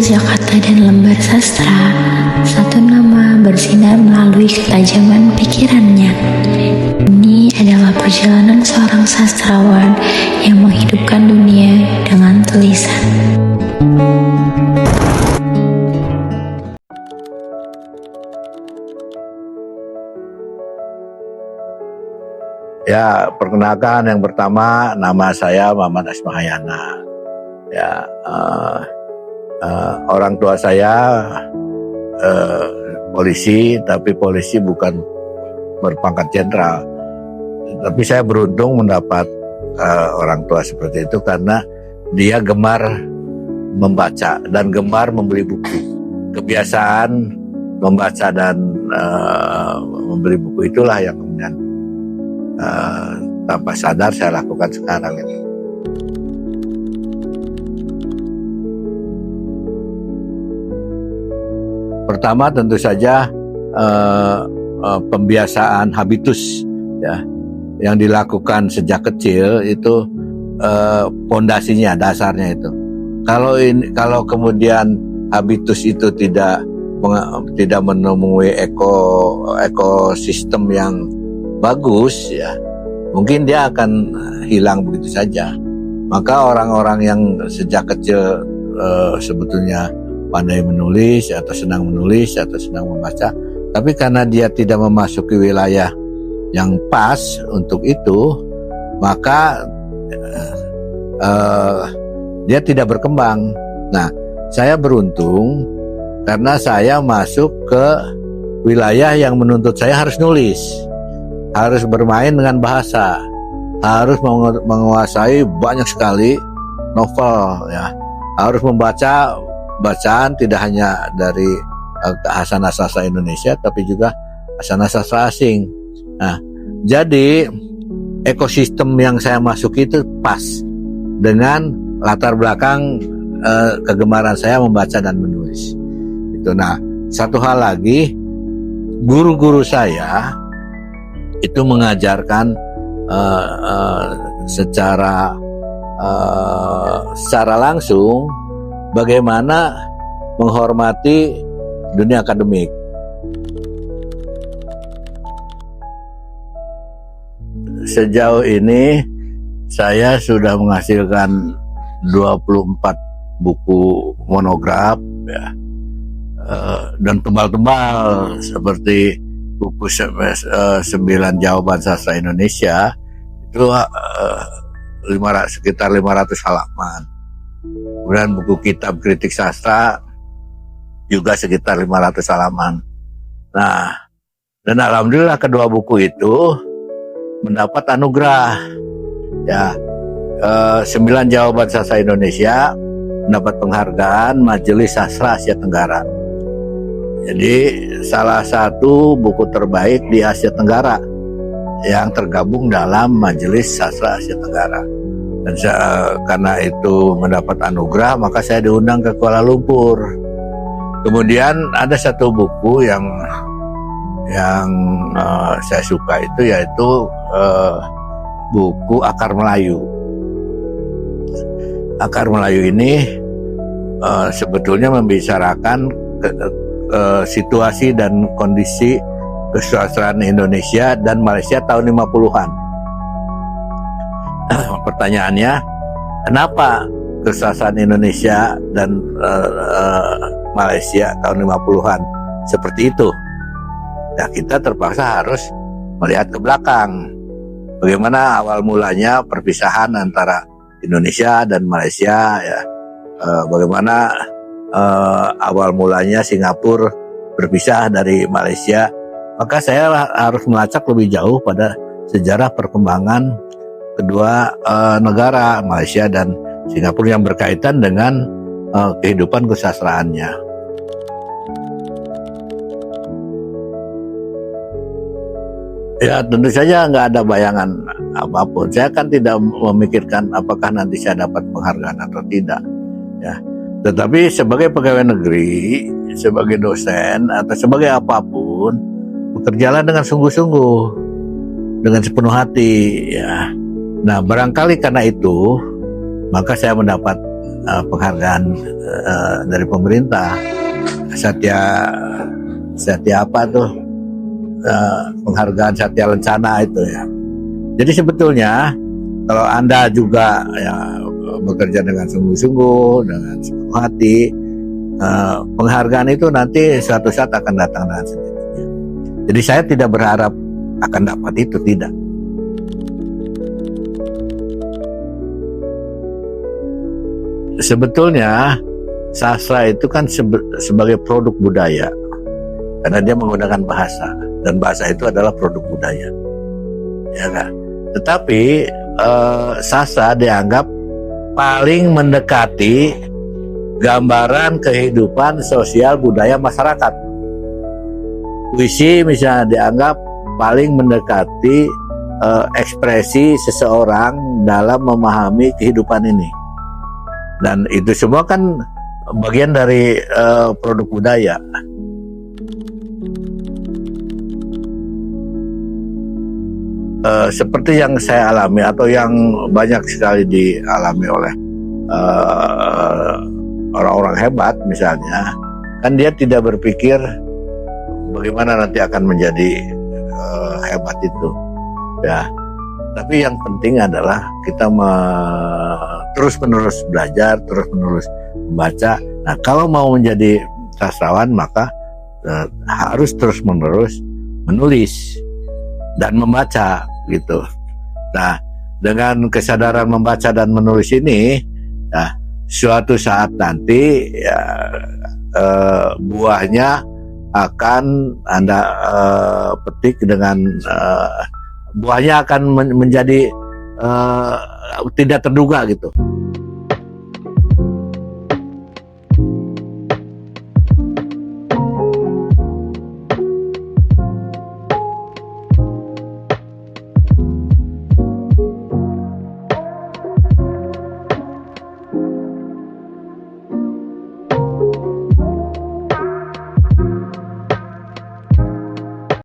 Jakarta dan lembar sastra, satu nama bersinar melalui ketajaman pikirannya. Ini adalah perjalanan seorang sastrawan yang menghidupkan dunia dengan tulisan. Ya, perkenalkan, yang pertama nama saya Maman Asmahayana. Ya, orang tua saya polisi, tapi polisi bukan berpangkat jenderal. Tapi saya beruntung mendapat orang tua seperti itu karena dia gemar membaca dan gemar membeli buku. Kebiasaan membaca dan membeli buku itulah yang kemudian tanpa sadar saya lakukan sekarang ini. Pertama tentu saja pembiasaan habitus, ya, yang dilakukan sejak kecil itu pondasinya, dasarnya itu. Kalau kemudian habitus itu tidak menemui ekosistem yang bagus, ya, mungkin dia akan hilang begitu saja. Maka orang-orang yang sejak kecil sebetulnya pandai menulis atau senang menulis atau senang membaca, tapi karena dia tidak memasuki wilayah yang pas untuk itu, maka dia tidak berkembang. Nah, saya beruntung karena saya masuk ke wilayah yang menuntut saya harus nulis, harus bermain dengan bahasa, harus menguasai banyak sekali novel, ya, harus membaca bacaan tidak hanya dari hasanah sastra Indonesia tapi juga hasanah sastra asing. Nah, jadi ekosistem yang saya masuk itu pas dengan latar belakang kegemaran saya membaca dan menulis. Itu. Nah, satu hal lagi, guru-guru saya itu mengajarkan secara langsung bagaimana menghormati dunia akademik. Sejauh ini saya sudah menghasilkan 24 buku monograf, ya, dan tebal-tebal seperti buku 9 jawaban sastra Indonesia itu sekitar 500 halaman. Kemudian buku kitab kritik sastra juga sekitar 500 halaman. Nah, dan alhamdulillah kedua buku itu mendapat anugerah, ya, 9 jawaban sastra Indonesia mendapat penghargaan Majelis Sastra Asia Tenggara. Jadi salah satu buku terbaik di Asia Tenggara yang tergabung dalam Majelis Sastra Asia Tenggara. Dan karena itu mendapat anugerah, maka saya diundang ke Kuala Lumpur. Kemudian ada satu buku yang saya suka itu, yaitu buku Akar Melayu. Akar Melayu ini sebetulnya membicarakan situasi dan kondisi kesusastraan Indonesia dan Malaysia tahun 50-an. Pertanyaannya, kenapa kesusastraan Indonesia dan Malaysia tahun 50-an seperti itu? Ya, kita terpaksa harus melihat ke belakang. Bagaimana awal mulanya perpisahan antara Indonesia dan Malaysia, ya. Bagaimana awal mulanya Singapura berpisah dari Malaysia. Maka saya harus melacak lebih jauh pada sejarah perkembangan kedua negara, Malaysia dan Singapura, yang berkaitan dengan kehidupan kesusastraannya. Ya, tentu saja nggak ada bayangan apapun. Saya kan tidak memikirkan apakah nanti saya dapat penghargaan atau tidak, ya. Tetapi sebagai pegawai negeri, sebagai dosen atau sebagai apapun, bekerjalah dengan sungguh-sungguh, dengan sepenuh hati, ya. Nah, barangkali karena itu, maka saya mendapat penghargaan dari pemerintah. Satya apa tuh, penghargaan Satya Lencana itu ya. Jadi sebetulnya kalau Anda juga ya bekerja dengan sungguh-sungguh, dengan sepenuh hati, penghargaan itu nanti suatu saat akan datang dengan sendirinya. Jadi saya tidak berharap akan dapat itu, tidak. Sebetulnya sastra itu kan sebagai produk budaya, karena dia menggunakan bahasa, dan bahasa itu adalah produk budaya, ya kan? Tetapi sastra dianggap paling mendekati gambaran kehidupan sosial budaya masyarakat. Puisi misalnya dianggap paling mendekati ekspresi seseorang dalam memahami kehidupan ini. Dan itu semua kan bagian dari produk budaya. Seperti yang saya alami atau yang banyak sekali dialami oleh orang-orang hebat misalnya, kan dia tidak berpikir bagaimana nanti akan menjadi hebat itu, ya. Tapi yang penting adalah kita terus-menerus belajar, terus-menerus membaca. Nah, kalau mau menjadi sastrawan maka harus terus-menerus menulis dan membaca gitu. Nah, dengan kesadaran membaca dan menulis ini, nah, suatu saat nanti ya, buahnya akan Anda petik dengan buahnya akan menjadi tidak terduga gitu.